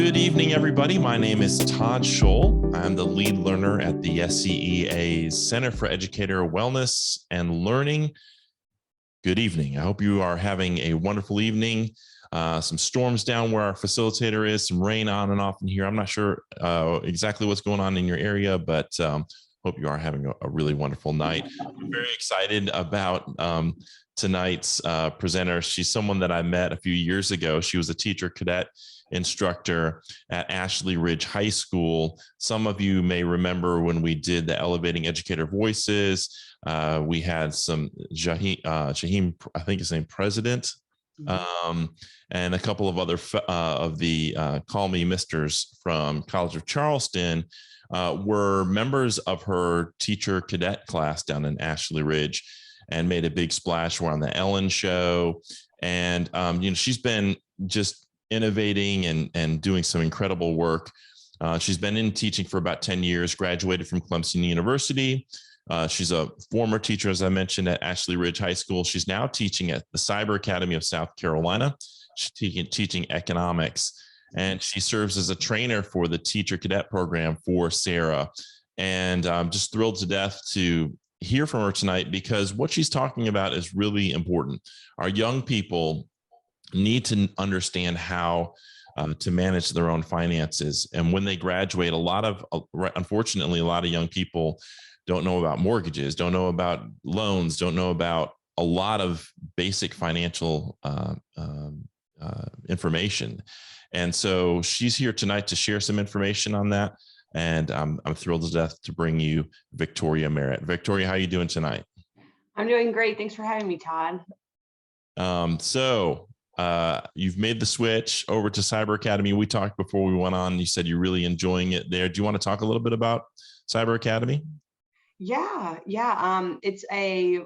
Good evening, everybody. My name is Todd Scholl. I'm the lead learner at the SCEA's Center for Educator Wellness and Learning. Good evening. I hope you are having a wonderful evening. Some storms down where our facilitator is, some rain on and off in here. I'm not sure exactly what's going on in your area, but hope you are having a really wonderful night. I'm very excited about tonight's presenter. She's someone that I met a few years ago. She was a teacher cadet instructor at Ashley Ridge High School. Some of you may remember when we did the Elevating Educator Voices. We had some Shaheem, I think his name, President, and a couple of other of the Call Me Misters from College of Charleston were members of her teacher cadet class down in Ashley Ridge and made a big splash. We're on the Ellen Show. And, she's been just innovating and doing some incredible work. She's been in teaching for about 10 years, graduated from Clemson University. She's a former teacher, as I mentioned, at Ashley Ridge High School. She's now teaching at the Cyber Academy of South Carolina. She's teaching economics, and she serves as a trainer for the teacher cadet program for SCEA. And I'm just thrilled to death to hear from her tonight, because what she's talking about is really important. Our young people need to understand how to manage their own finances. And when they graduate, unfortunately, a lot of young people don't know about mortgages, don't know about loans, don't know about a lot of basic financial information. And so she's here tonight to share some information on that. And I'm thrilled to death to bring you Victoria Merritt. Victoria, how are you doing tonight? I'm doing great. Thanks for having me, Todd. You've made the switch over to Cyber Academy. We talked before we went on. You said you're really enjoying it there. Do you want to talk a little bit about Cyber Academy? Yeah. It's a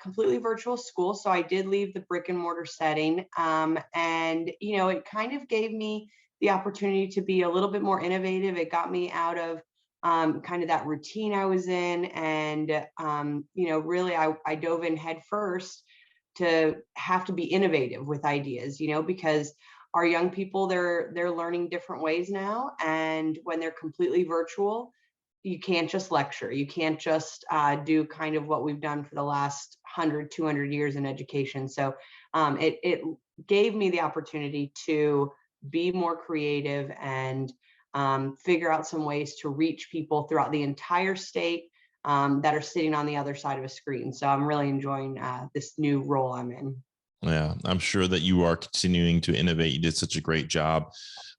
completely virtual school. So I did leave the brick and mortar setting. It kind of gave me the opportunity to be a little bit more innovative. It got me out of kind of that routine I was in. And, really, I dove in head first to have to be innovative with ideas, because our young people, they're learning different ways now. And when they're completely virtual, you can't just lecture. You can't just do kind of what we've done for the last 100, 200 years in education. So it gave me the opportunity to be more creative and figure out some ways to reach people throughout the entire state that are sitting on the other side of a screen. So I'm really enjoying this new role I'm in. Yeah, I'm sure that you are continuing to innovate. You did such a great job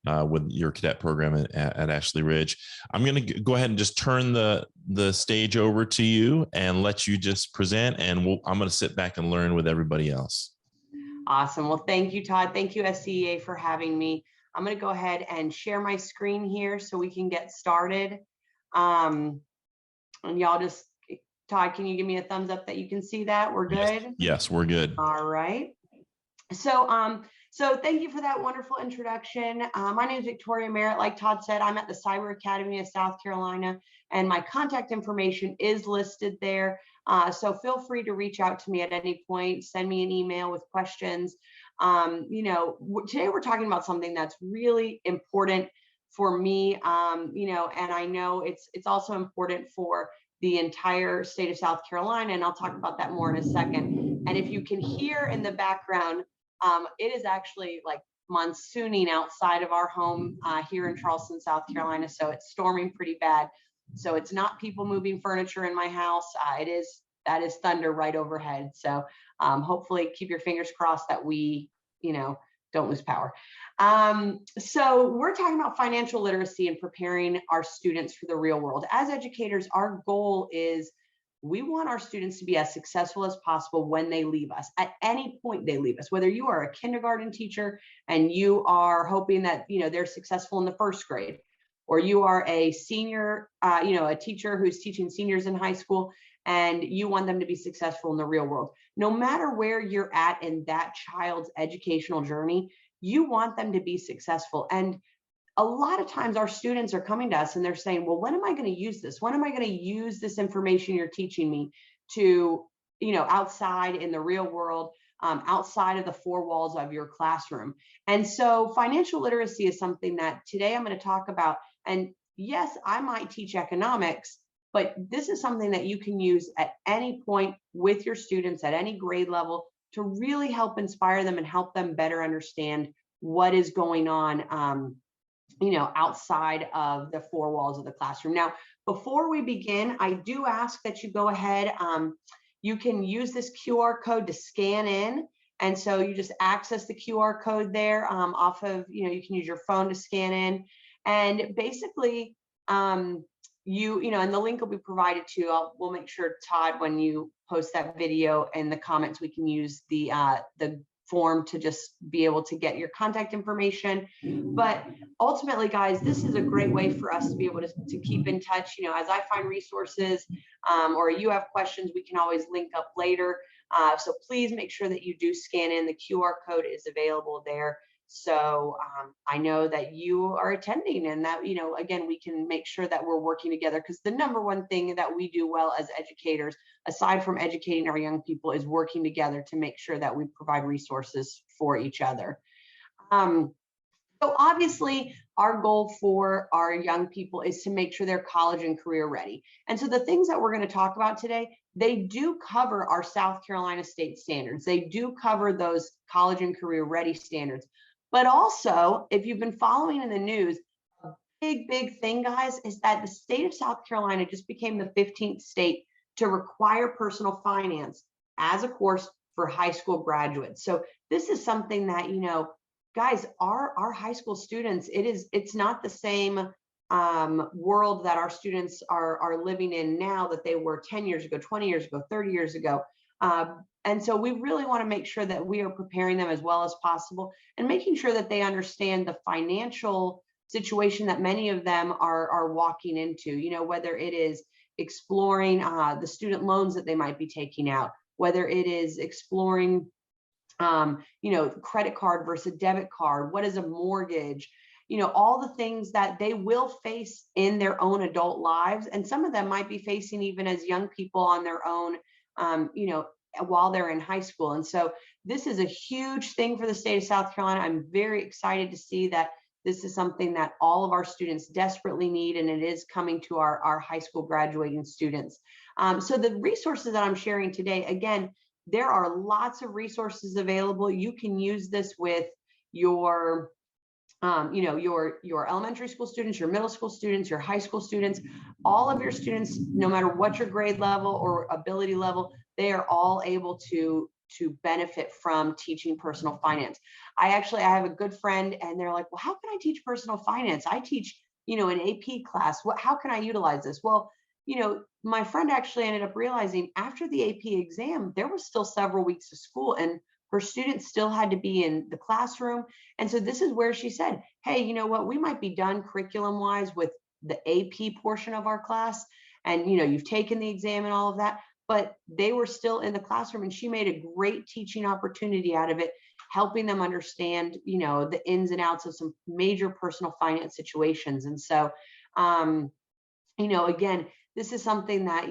with your cadet program at Ashley Ridge. I'm going to go ahead and just turn the stage over to you and let you just present, and I'm going to sit back and learn with everybody else. Awesome. Well, thank you, Todd. Thank you, SCEA, for having me. I'm going to go ahead and share my screen here so we can get started. And y'all just, Todd, can you give me a thumbs up that you can see that? We're good? Yes, we're good. All right. So thank you for that wonderful introduction. My name is Victoria Merritt. Like Todd said, I'm at the Cyber Academy of South Carolina, and my contact information is listed there. So feel free to reach out to me at any point, send me an email with questions. Today we're talking about something that's really important for me, and I know it's also important for the entire state of South Carolina, and I'll talk about that more in a second. And if you can hear in the background, it is actually like monsooning outside of our home here in Charleston, South Carolina. So it's storming pretty bad. So it's not people moving furniture in my house. That is thunder right overhead. So hopefully keep your fingers crossed that we, don't lose power. So we're talking about financial literacy and preparing our students for the real world. As educators, our goal is we want our students to be as successful as possible when they leave us, at any point they leave us, whether you are a kindergarten teacher and you are hoping that, they're successful in the first grade, or you are a senior, a teacher who's teaching seniors in high school and you want them to be successful in the real world. No matter where you're at in that child's educational journey, you want them to be successful. And a lot of times our students are coming to us and they're saying, well, when am I going to use this? When am I going to use this information you're teaching me to, outside in the real world? outside of the four walls of your classroom. And so financial literacy is something that today I'm going to talk about. And yes, I might teach economics, but this is something that you can use at any point with your students at any grade level to really help inspire them and help them better understand what is going on, outside of the four walls of the classroom. Now, before we begin, I do ask that you go ahead. You can use this QR code to scan in. And so you just access the QR code there off of, you can use your phone to scan in. And basically, and the link will be provided to you. We'll make sure, Todd, when you post that video in the comments, we can use the form to just be able to get your contact information. But ultimately, guys, this is a great way for us to be able to keep in touch. As I find resources or you have questions, we can always link up later. So please make sure that you do scan in. The QR code is available there. So I know that you are attending, and that, again, we can make sure that we're working together, because the number one thing that we do well as educators, aside from educating our young people, is working together to make sure that we provide resources for each other. So obviously, our goal for our young people is to make sure they're college and career ready. And so the things that we're going to talk about today, they do cover our South Carolina state standards. They do cover those college and career ready standards. But also, if you've been following in the news, a big thing, guys, is that the state of South Carolina just became the 15th state to require personal finance as a course for high school graduates. So this is something that, guys, our high school students, it's not the same world that our students are living in now that they were 10 years ago, 20 years ago, 30 years ago. And so we really want to make sure that we are preparing them as well as possible and making sure that they understand the financial situation that many of them are walking into, whether it is exploring the student loans that they might be taking out, whether it is exploring, credit card versus debit card, what is a mortgage, all the things that they will face in their own adult lives. And some of them might be facing even as young people on their own, while they're in high school. And so this is a huge thing for the state of South Carolina. I'm very excited to see that this is something that all of our students desperately need, and it is coming to our high school graduating students. So the resources that I'm sharing today, again, there are lots of resources available. You can use this with your your elementary school students, your middle school students, your high school students, all of your students, no matter what your grade level or ability level, they are all able to benefit from teaching personal finance. I have a good friend, and they're like, well, how can I teach personal finance? I teach, an AP class. How can I utilize this? Well, my friend actually ended up realizing after the AP exam, there was still several weeks of school, and her students still had to be in the classroom. And so this is where she said, hey, you know what, we might be done curriculum wise with the AP portion of our class. And, you've taken the exam and all of that, but they were still in the classroom, and she made a great teaching opportunity out of it, helping them understand, the ins and outs of some major personal finance situations. And so, again, this is something that,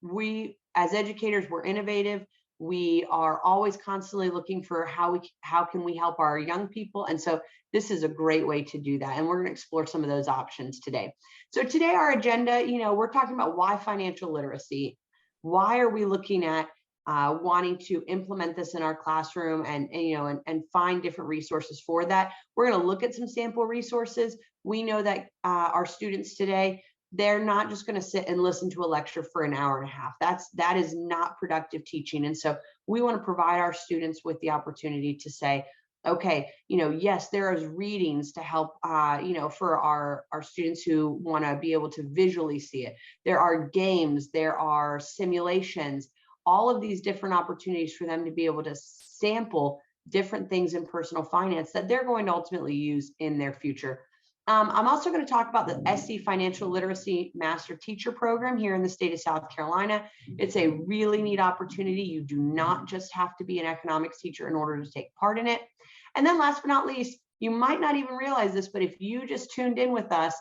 we as educators, we're innovative. We are always constantly looking for how can we help our young people. And so this is a great way to do that. And we're going to explore some of those options today. So today our agenda, we're talking about why financial literacy. Why are we looking at wanting to implement this in our classroom and find different resources for that? We're going to look at some sample resources. We know that our students today, they're not just going to sit and listen to a lecture for an hour and a half. That is not productive teaching. And so we want to provide our students with the opportunity to say, okay, yes, there is readings to help, for our students who want to be able to visually see it. There are games, there are simulations, all of these different opportunities for them to be able to sample different things in personal finance that they're going to ultimately use in their future. I'm also going to talk about the SCEA Financial Literacy Master Teacher Program here in the state of South Carolina. It's a really neat opportunity. You do not just have to be an economics teacher in order to take part in it. And then last but not least, you might not even realize this, but if you just tuned in with us,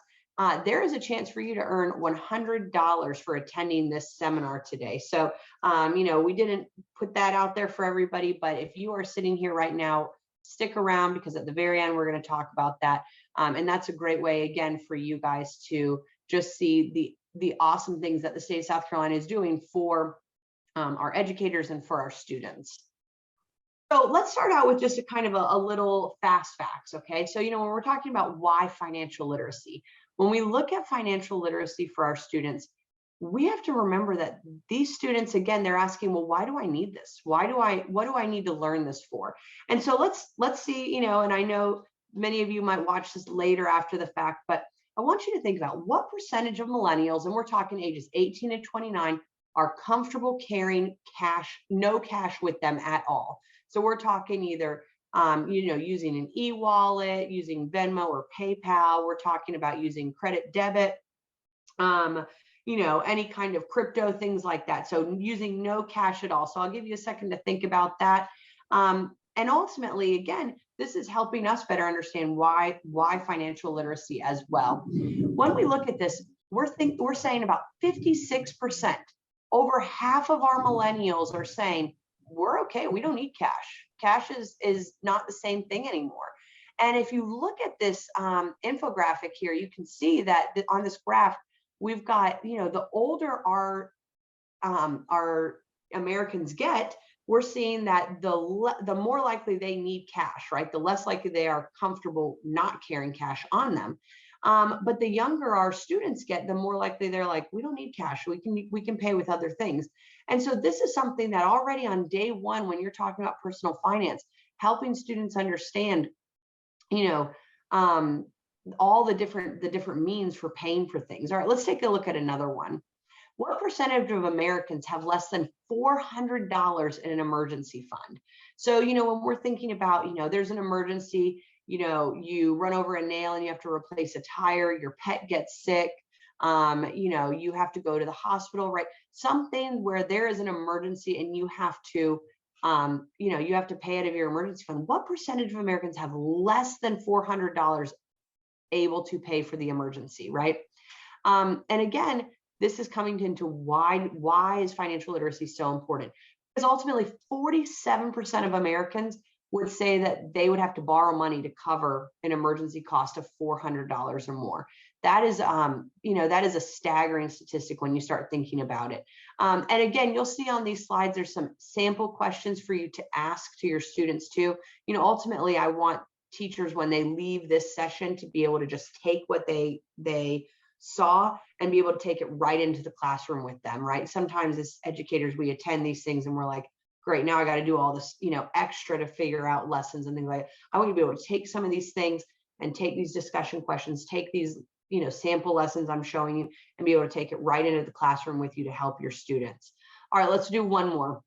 there is a chance for you to earn $100 for attending this seminar today. So, we didn't put that out there for everybody, but if you are sitting here right now, stick around, because at the very end, we're going to talk about that. And that's a great way, again, for you guys to just see the awesome things that the state of South Carolina is doing for our educators and for our students. So let's start out with just a kind of a little fast facts, okay? So, when we're talking about why financial literacy, when we look at financial literacy for our students, we have to remember that these students, again, they're asking, well, why do I need this? What do I need to learn this for? And so let's see, and I know many of you might watch this later after the fact, but I want you to think about what percentage of millennials, and we're talking ages 18 to 29, are comfortable carrying cash, no cash with them at all. So we're talking either, using an e-wallet, using Venmo or PayPal. We're talking about using credit, debit, any kind of crypto, things like that. So using no cash at all. So I'll give you a second to think about that. And ultimately, again, this is helping us better understand why financial literacy as well. When we look at this, we're saying about 56%, over half of our millennials are saying, we're okay, we don't need cash. Cash is not the same thing anymore. And if you look at this infographic here, you can see that on this graph, we've got, the older our Americans get, we're seeing that the more likely they need cash, right? The less likely they are comfortable not carrying cash on them. But the younger our students get, the more likely they're like, we don't need cash. We can pay with other things. And so this is something that already on day one, when you're talking about personal finance, helping students understand, all the different means for paying for things. All right, let's take a look at another one. What percentage of Americans have less than $400 in an emergency fund? So, when we're thinking about, there's an emergency, you run over a nail and you have to replace a tire, your pet gets sick, you have to go to the hospital, right? Something where there is an emergency and you have to, you have to pay out of your emergency fund. What percentage of Americans have less than $400 able to pay for the emergency, right? And again, this is coming into why is financial literacy so important? Because ultimately 47% of Americans would say that they would have to borrow money to cover an emergency cost of $400 or more. That is, that is a staggering statistic when you start thinking about it. And again, you'll see on these slides, there's some sample questions for you to ask to your students too. Ultimately, I want teachers, when they leave this session, to be able to just take what they saw and be able to take it right into the classroom with them, right? Sometimes as educators, we attend these things and we're like, great, now I got to do all this, extra to figure out lessons and things like that. I want you to be able to take some of these things and take these discussion questions, take these, sample lessons I'm showing you, and be able to take it right into the classroom with you to help your students. All right, let's do one more.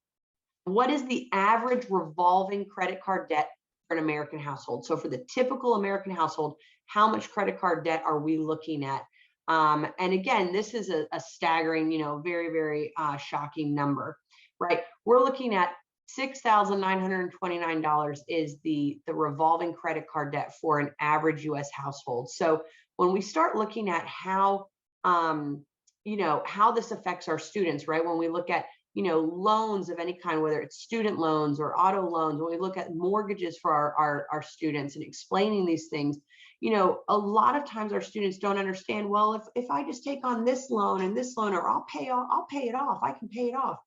What is the average revolving credit card debt for an American household? So for the typical American household, how much credit card debt are we looking at? And again, this is a staggering, very, very shocking number, right? We're looking at $6,929 is the revolving credit card debt for an average US household. So when we start looking at how, how this affects our students, right? When we look at, loans of any kind, whether it's student loans or auto loans, when we look at mortgages for our students and explaining these things, a lot of times our students don't understand, well, if I just take on this loan and this loan, or I'll pay it off, I can pay it off.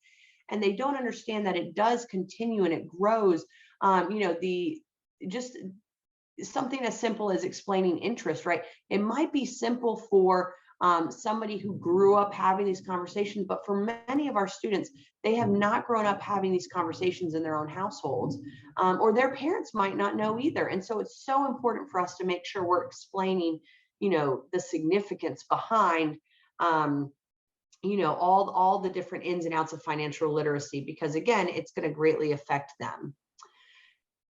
And they don't understand that it does continue and it grows. Just something as simple as explaining interest, right? It might be simple for somebody who grew up having these conversations, but for many of our students, they have not grown up having these conversations in their own households, or their parents might not know either. And so it's so important for us to make sure we're explaining, the significance behind, all the different ins and outs of financial literacy, because again, it's going to greatly affect them.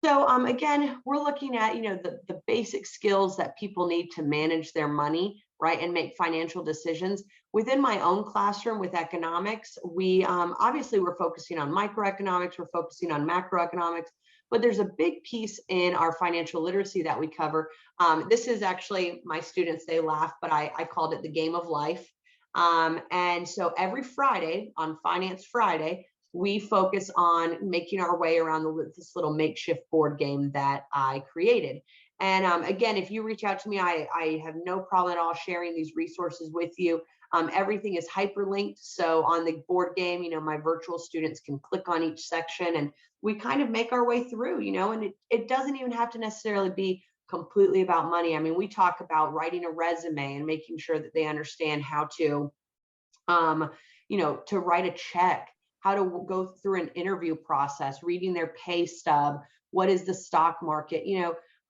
So again, we're looking at, the basic skills that people need to manage their money, right, and make financial decisions. Within my own classroom with economics, we obviously we're focusing on microeconomics, we're focusing on macroeconomics, but there's a big piece in our financial literacy that we cover. This is actually my students, they laugh, but I called it the game of life. And so every Friday, on Finance Friday, we focus on making our way around this little makeshift board game that I created. And again, if you reach out to me, I have no problem at all sharing these resources with you. Everything is hyperlinked. So on the board game, my virtual students can click on each section and we kind of make our way through, and it doesn't even have to necessarily be completely about money. I mean, we talk about writing a resume and making sure that they understand how to, to write a check, how to go through an interview process, reading their pay stub, what is the stock market,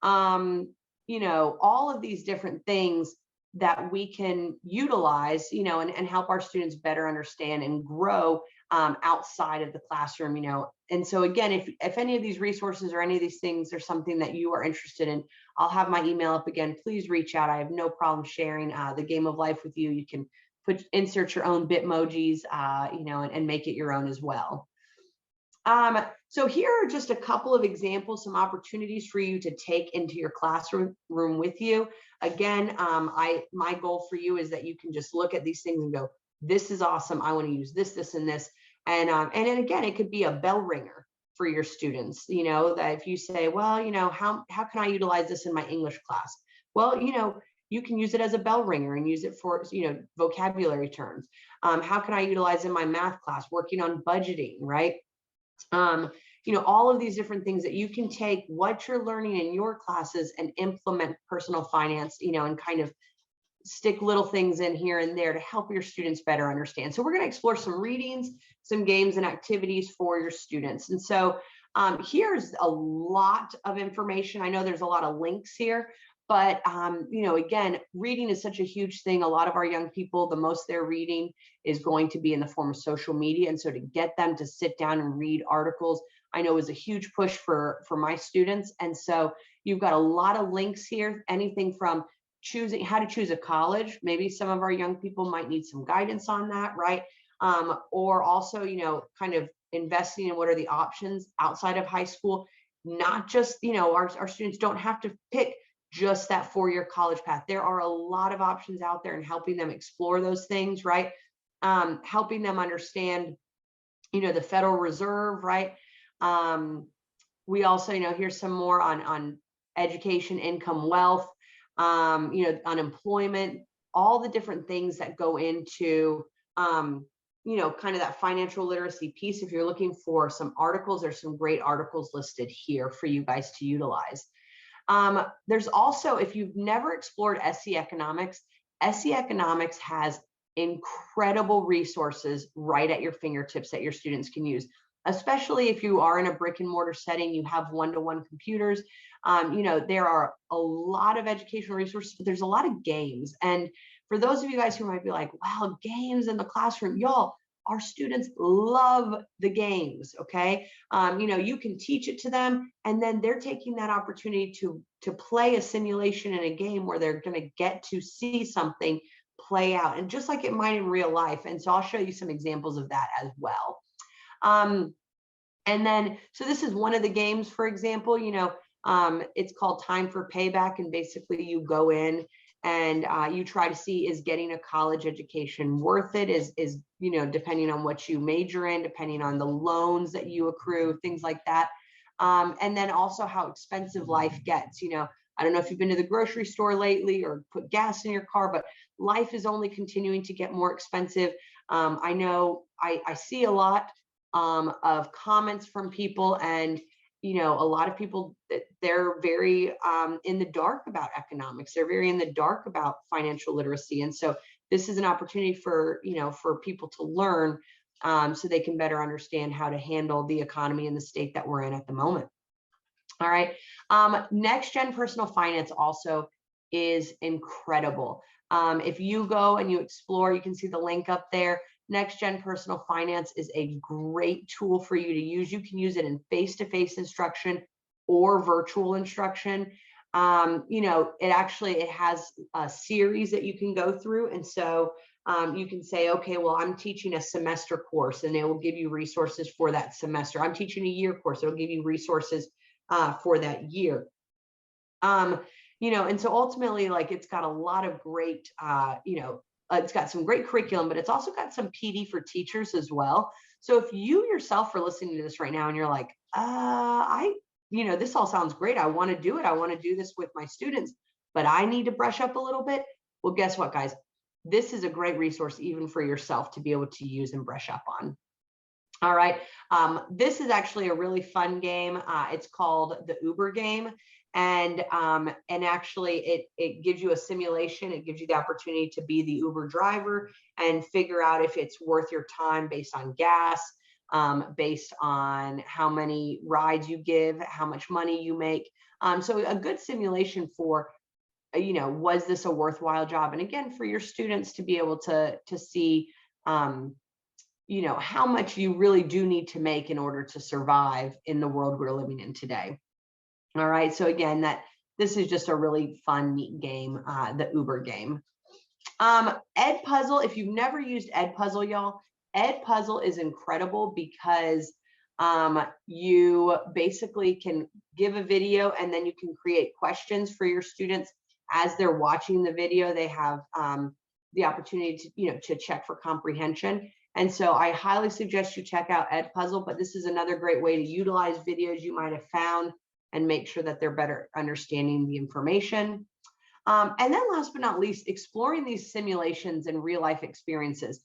all of these different things that we can utilize, and help our students better understand and grow outside of the classroom, And so again, if any of these resources or any of these things are something that you are interested in, I'll have my email up again. Please reach out. I have no problem sharing the game of life with you. You can insert your own Bitmojis, and make it your own as well. So here are just a couple of examples, some opportunities for you to take into your classroom with you. Again, my goal for you is that you can just look at these things and go, this is awesome. I want to use this, this, and this. And then again, it could be a bell ringer for your students, that if you say, well, how can I utilize this in my English class? Well, you can use it as a bell ringer and use it for, vocabulary terms. How can I utilize in my math class, working on budgeting, right? All of these different things that you can take what you're learning in your classes and implement personal finance, and kind of stick little things in here and there to help your students better understand. So we're going to explore some readings, some games and activities for your students. And so here's a lot of information. I know there's a lot of links here, but again, reading is such a huge thing. A lot of our young people, the most they're reading is going to be in the form of social media. And so to get them to sit down and read articles, I know is a huge push for my students. And so you've got a lot of links here, anything from choosing how to choose a college. Maybe some of our young people might need some guidance on that, right? Or also, kind of investing in what are the options outside of high school. Not just, our students don't have to pick just that four-year college path. There are a lot of options out there and helping them explore those things, right? Helping them understand, the Federal Reserve, right? We also, here's some more on education, income, wealth, unemployment, all the different things that go into, kind of that financial literacy piece. If you're looking for some articles, there's some great articles listed here for you guys to utilize. There's also, if you've never explored SCEA Economics, SCEA Economics has incredible resources right at your fingertips that your students can use, especially if you are in a brick and mortar setting, you have one-to-one computers. There are a lot of educational resources, but there's a lot of games. And for those of you guys who might be like, wow, games in the classroom, y'all, our students love the games, okay? You can teach it to them, and then they're taking that opportunity to play a simulation in a game where they're gonna get to see something play out, and just like it might in real life. And so I'll show you some examples of that as well. And then, so this is one of the games, for example, it's called Time for Payback. And basically you go in and you try to see, is getting a college education worth it? Is depending on what you major in, depending on the loans that you accrue, things like that. And then also how expensive life gets. I don't know if you've been to the grocery store lately or put gas in your car, but life is only continuing to get more expensive. I know I see a lot of comments from people, and a lot of people, they're very in the dark about economics. They're very in the dark about financial literacy. And so this is an opportunity for people to learn so they can better understand how to handle the economy and the state that we're in at the moment. All right. Next Gen Personal Finance also is incredible. If you go and you explore, you can see the link up there. Next Gen Personal Finance is a great tool for you to use. You can use it in face-to-face instruction or virtual instruction. It has a series that you can go through. And so you can say, okay, well, I'm teaching a semester course, and it will give you resources for that semester. I'm teaching a year course. It'll give you resources for that year. And so ultimately, like, it's got a lot of great, it's got some great curriculum, but it's also got some PD for teachers as well. So if you yourself are listening to this right now and you're like, this all sounds great. I want to do it. I want to do this with my students, but I need to brush up a little bit. Well, guess what, guys? This is a great resource even for yourself to be able to use and brush up on. All right. This is actually a really fun game. It's called the Uber game. And actually it gives you a simulation. It gives you the opportunity to be the Uber driver and figure out if it's worth your time based on gas, based on how many rides you give, how much money you make. So a good simulation for, was this a worthwhile job? And again, for your students to be able to see, how much you really do need to make in order to survive in the world we're living in today. All right, so again, this is just a really fun, neat game, the Uber game. Edpuzzle, if you've never used Edpuzzle, y'all, Edpuzzle is incredible because you basically can give a video and then you can create questions for your students as they're watching the video. They have the opportunity to check for comprehension. And so I highly suggest you check out Edpuzzle, but this is another great way to utilize videos you might have found and make sure that they're better understanding the information. And then last but not least, exploring these simulations and real life experiences,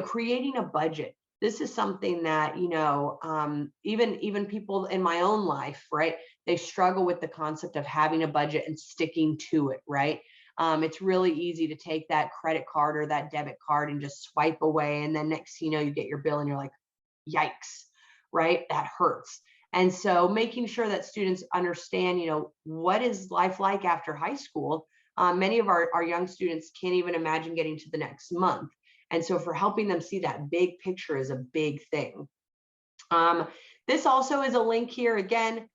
creating a budget. This is something that, even people in my own life, right? They struggle with the concept of having a budget and sticking to it, right? It's really easy to take that credit card or that debit card and just swipe away. And then next thing you know, you get your bill and you're like, yikes, right? That hurts. And so making sure that students understand, what is life like after high school? Many of our young students can't even imagine getting to the next month. And so for helping them see that big picture is a big thing. This also is a link here. Again,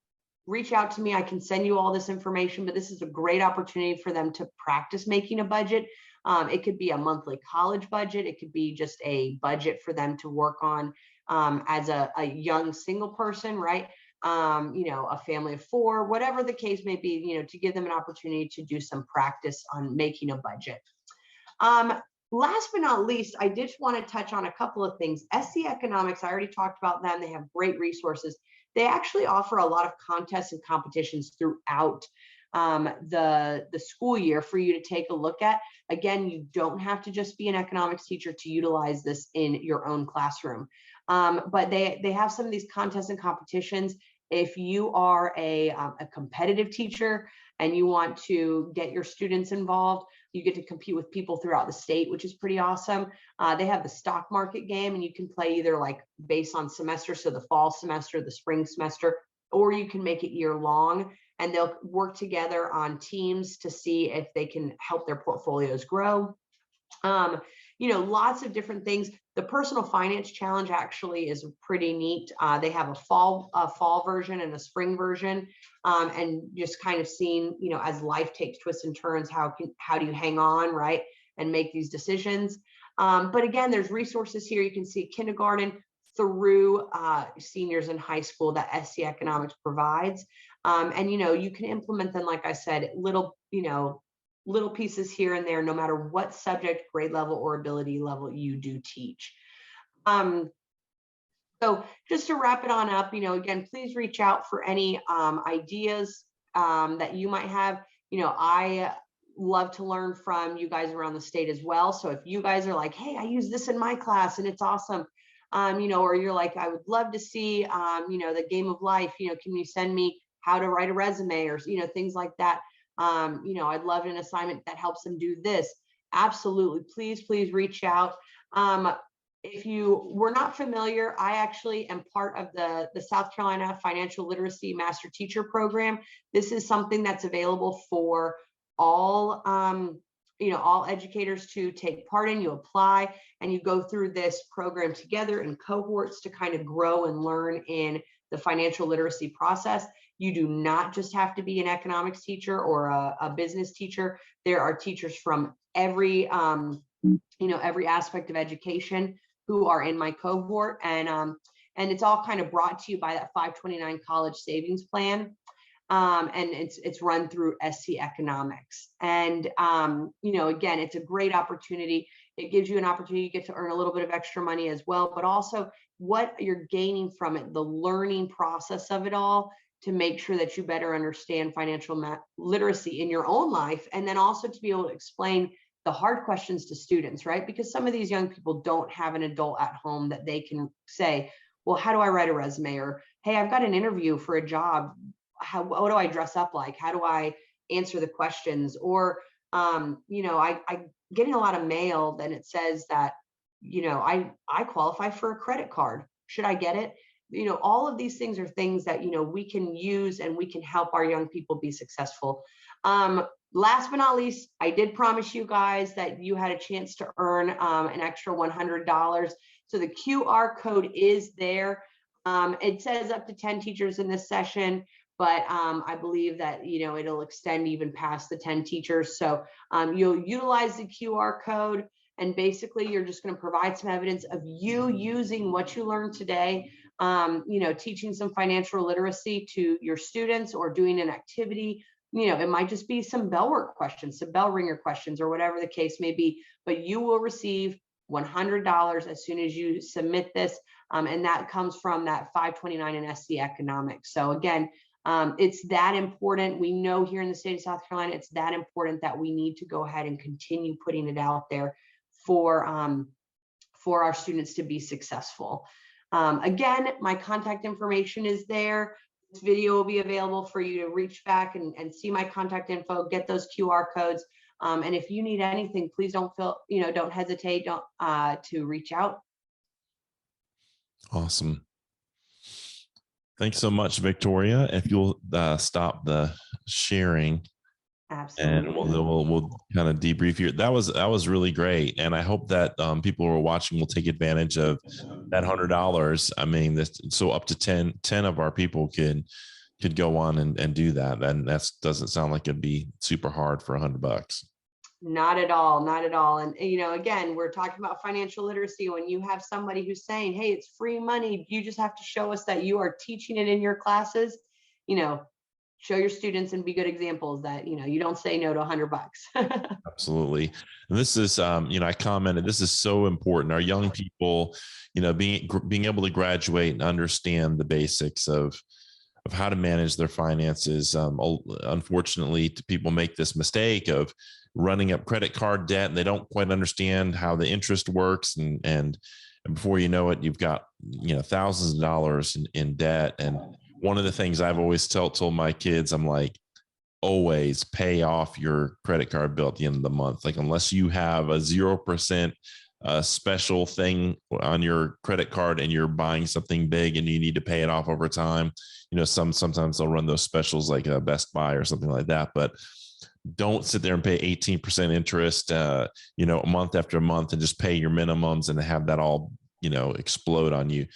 reach out to me. I can send you all this information, but this is a great opportunity for them to practice making a budget. It could be a monthly college budget. It could be just a budget for them to work on as a young single person, right? A family of 4, whatever the case may be, to give them an opportunity to do some practice on making a budget. Last but not least, I did want to touch on a couple of things. SC Economics, I already talked about them. They have great resources. They actually offer a lot of contests and competitions throughout the school year for you to take a look at. Again, you don't have to just be an economics teacher to utilize this in your own classroom. But they have some of these contests and competitions. If you are a competitive teacher and you want to get your students involved, you get to compete with people throughout the state, which is pretty awesome. They have the stock market game, and you can play either like based on semester, so the fall semester, the spring semester, or you can make it year long, and they'll work together on teams to see if they can help their portfolios grow. Lots of different things. The personal finance challenge actually is pretty neat. They have a fall version and a spring version, and just kind of seeing, as life takes twists and turns, how do you hang on, right, and make these decisions. But again, there's resources here. You can see kindergarten through seniors in high school that SC Economics provides, and you can implement them, like I said, little pieces here and there, no matter what subject, grade level, or ability level you do teach. So just to wrap it on up, again, please reach out for any ideas that you might have. I love to learn from you guys around the state as well. So if you guys are like, hey, I use this in my class and it's awesome, or you're like, I would love to see, the game of life, can you send me how to write a resume or, things like that. I'd love an assignment that helps them do this. Absolutely. Please reach out. If you were not familiar, I actually am part of the South Carolina Financial Literacy Master Teacher Program. This is something that's available for all, all educators to take part in. You apply and you go through this program together in cohorts to kind of grow and learn in the financial literacy process. You do not just have to be an economics teacher or a business teacher. There are teachers from every, every aspect of education who are in my cohort. And And it's all kind of brought to you by that 529 college savings plan. And it's run through SC Economics. And, again, it's a great opportunity. It gives you an opportunity to get to earn a little bit of extra money as well, but also what you're gaining from it, the learning process of it all, to make sure that you better understand financial literacy in your own life. And then also to be able to explain the hard questions to students, right? Because some of these young people don't have an adult at home that they can say, well, how do I write a resume? Or, hey, I've got an interview for a job. What do I dress up like? How do I answer the questions? Or, I'm getting a lot of mail, then it says that, I qualify for a credit card. Should I get it? All of these things are things that, we can use and we can help our young people be successful. Last but not least, I did promise you guys that you had a chance to earn an extra $100. So the QR code is there. It says up to 10 teachers in this session, but I believe that, it'll extend even past the 10 teachers. So you'll utilize the QR code, and basically you're just going to provide some evidence of you using what you learned today, teaching some financial literacy to your students, or doing an activity. It might just be some bell work questions, some bell ringer questions, or whatever the case may be, but you will receive $100 as soon as you submit this. And that comes from that 529 in SC Economics. So again, it's that important. We know here in the state of South Carolina, it's that important that we need to go ahead and continue putting it out there for our students to be successful. Again, my contact information is there. This video will be available for you to reach back and see my contact info, get those QR codes. And if you need anything, please don't hesitate to reach out. Awesome. Thanks so much, Victoria. If you'll stop the sharing. Absolutely. And we'll kind of debrief here. That was really great, and I hope that people who are watching will take advantage of that $100. I mean, so up to 10 of our people could go on and do that, and that doesn't sound like it'd be super hard for $100. Not at all, not at all. And again, we're talking about financial literacy. When you have somebody who's saying, hey, it's free money, you just have to show us that you are teaching it in your classes. Show your students and be good examples that, you don't say no to $100. Absolutely. And this is, I commented, this is so important. Our young people, being able to graduate and understand the basics of how to manage their finances. Unfortunately, people make this mistake of running up credit card debt, and they don't quite understand how the interest works. And before you know it, you've got, thousands of dollars in debt. And one of the things I've always told my kids, I'm like, always pay off your credit card bill at the end of the month. Like, unless you have a 0% special thing on your credit card and you're buying something big and you need to pay it off over time, sometimes they'll run those specials like a Best Buy or something like that. But don't sit there and pay 18% interest, month after month, and just pay your minimums and have that all, explode on you.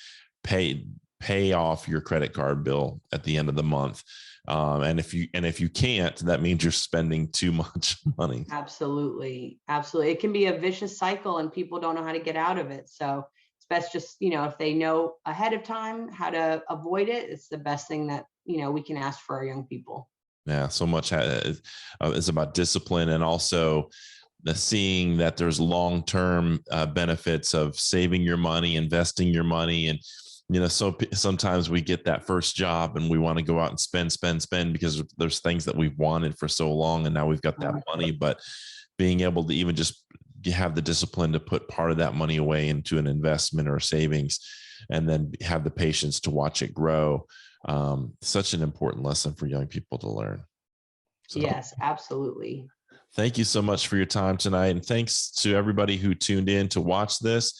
Pay off your credit card bill at the end of the month. And if you can't, that means you're spending too much money. Absolutely. Absolutely. It can be a vicious cycle and people don't know how to get out of it. So it's best just, if they know ahead of time how to avoid it, it's the best thing that, we can ask for our young people. Yeah. So much is about discipline, and also seeing that there's long-term benefits of saving your money, investing your money. And so sometimes we get that first job and we want to go out and spend because there's things that we've wanted for so long, and now we've got that money. But being able to even just have the discipline to put part of that money away into an investment or savings, and then have the patience to watch it grow. Such an important lesson for young people to learn. So, yes, absolutely. Thank you so much for your time tonight. And thanks to everybody who tuned in to watch this.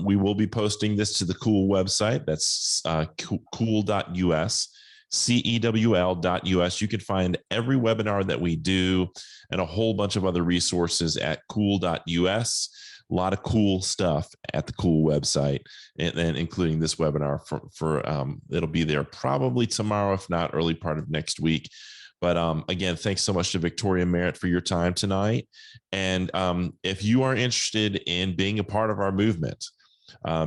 We will be posting this to the Cool website. That's cool.us, cewl.us. You can find every webinar that we do and a whole bunch of other resources at cool.us. A lot of cool stuff at the Cool website, and including this webinar for it'll be there probably tomorrow, if not early part of next week. But again, thanks so much to Victoria Merritt for your time tonight. And if you are interested in being a part of our movement,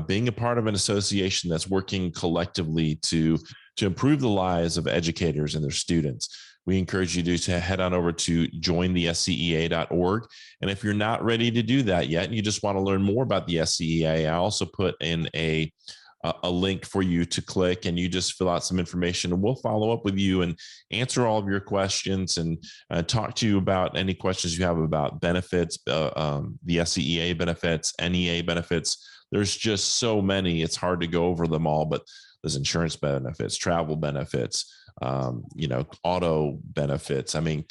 being a part of an association that's working collectively to improve the lives of educators and their students. We encourage you to head on over to jointhescea.org. And if you're not ready to do that yet, and you just want to learn more about the SCEA, I also put in a link for you to click, and you just fill out some information, and we'll follow up with you and answer all of your questions and talk to you about any questions you have about benefits, the SCEA benefits, NEA benefits. There's just so many, it's hard to go over them all, but there's insurance benefits, travel benefits, auto benefits. I mean,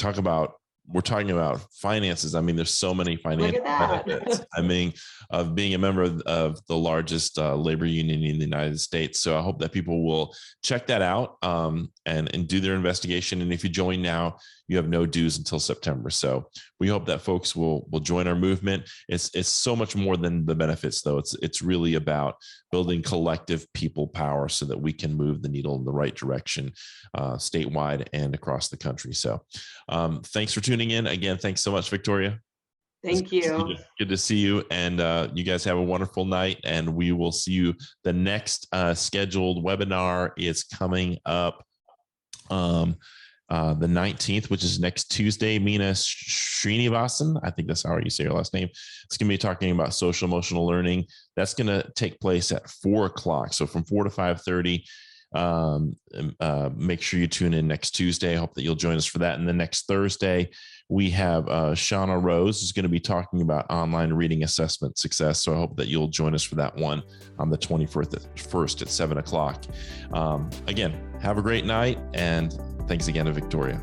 we're talking about finances. I mean, there's so many financial benefits. I mean, of being a member of the largest labor union in the United States. So I hope that people will check that out and do their investigation. And if you join now, you have no dues until September. So we hope that folks will join our movement. It's so much more than the benefits, though. It's really about building collective people power so that we can move the needle in the right direction statewide and across the country. So thanks for tuning in. Again, thanks so much, Victoria. Thank you. Good to see you. And you guys have a wonderful night. And we will see you. The next scheduled webinar is coming up the 19th, which is next Tuesday. Meena Srinivasan, I think that's how you say your last name. It's going to be talking about social emotional learning. That's going to take place at 4 o'clock. So from 4 to 5:30. Make sure you tune in next Tuesday. I hope that you'll join us for that. And the next Thursday, we have Shauna Rose is going to be talking about online reading assessment success. So I hope that you'll join us for that one on the 21st at 7 o'clock. Again, have a great night, and thanks again to Victoria.